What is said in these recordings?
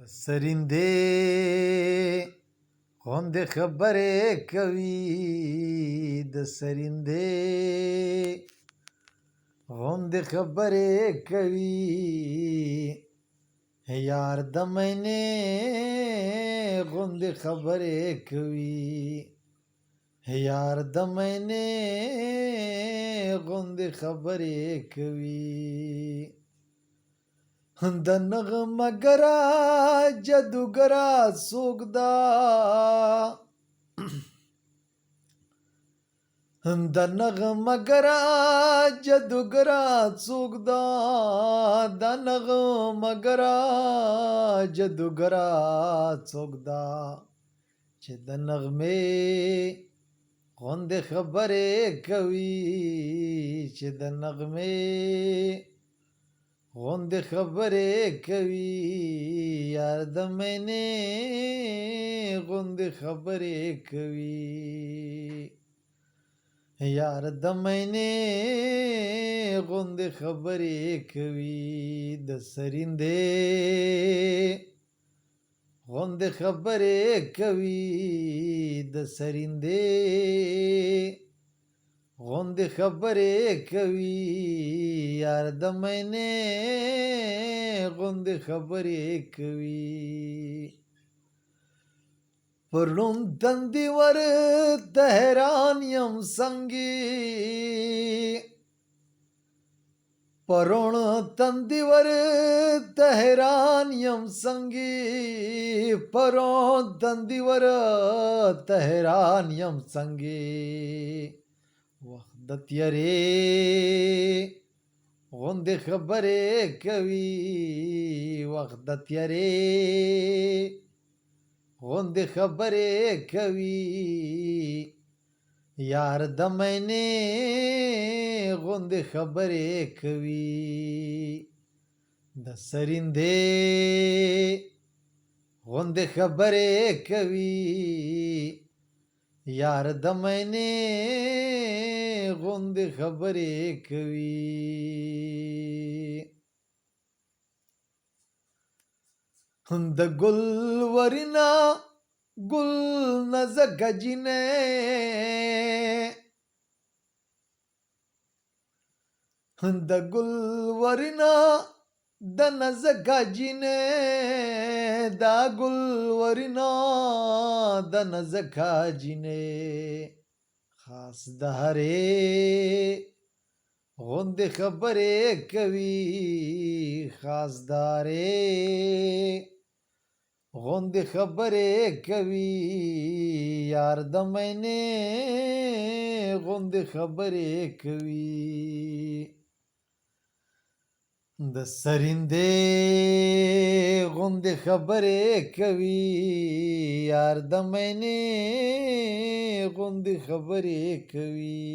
سرندې غوندې خبرې کوي د سرندې غوندې خبرې کوي یار د مینې غوندې خبرې کوي یار د مینې غوندې خبرې کوي د نغمګرا جادوګرا څوک دا د نغمګرا جادوګرا څوک دا د نغمګرا جادوګرا څوک دا چې د نغمې غوندې خبرې کوي چې د نغمې غوندې خبرې کوي یار د مینې غوندې خبرې کوي یار د مینې غوندې خبرې کوي د سرندې غوندې خبرې کوي د سرندې غوندې خبرې کوي یار د مینې غوندې خبرې کوي پرون تندې ورته حیران یم څنګه پرون تندې ورته حیران یم څنګه پرون تندې ورته حیران یم څنګه وخت د تیارې غوندې خبرې کوي وخت د تیارې غوندې خبرې کوي یار د مینې غوندې خبرې کوي د سرندې غوندې خبرې کوي یار د مینې غوندې خبرې کوي د ګل ورینا ګل نزکه جینې د ګل ورینا د نزکه جینې دا ګل ورینا د نزکه جینې خاص د هرې غوندې خبرې کوي خاص د هرې غوندې خبرې کوي یار د مینې غوندې خبرې کوي د سرندې غوندې خبرې کوي یار د مینې غوندې خبرې کوي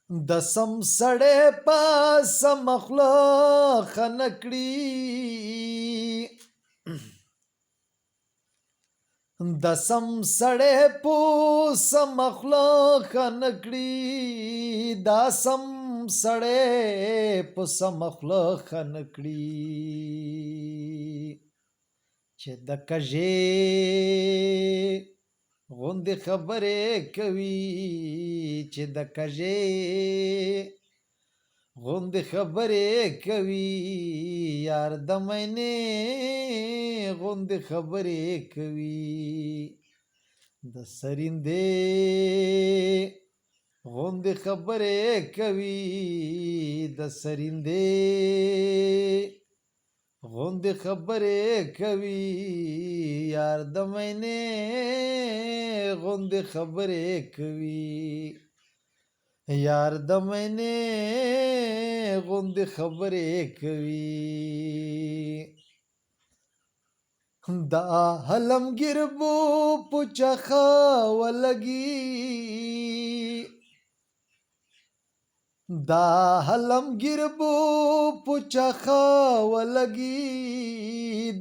د سم سړی په سم خوله خنه کړي د سم سړی په سم خوله خنه کړي دا سم سړی په سم خوله خنه کړي چې د کژې غوندې خبرې کوي چې د کژې غوندې خبرې کوي یار د مینې غوندې خبرې کوي د سرندې غوندې خبرې کوي د سرندې غوندې خبرې کوي یار د مینې غوندې خبرې کوي یار د مینې غوندې خبرې کوي دا حلمگیر بو پچخا ولگی دا حلمگیر بو پچخا ولگی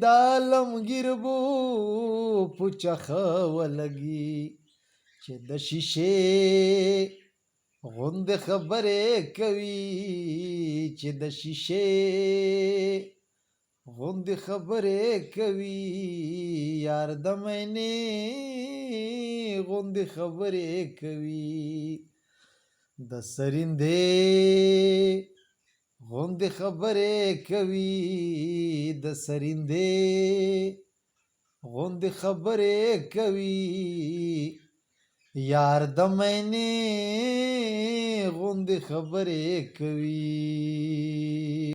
دا حلمگیر بو پچخا ولگی چې د شیشې غوندې خبرې کوي چې د شیشې غوندې خبرې کوي یار د مینې غوندې خبرې کوي د سرندې غوندې خبرې کوي د سرندې غوندې خبرې کوي یار د مینې غوندې خبرې کوي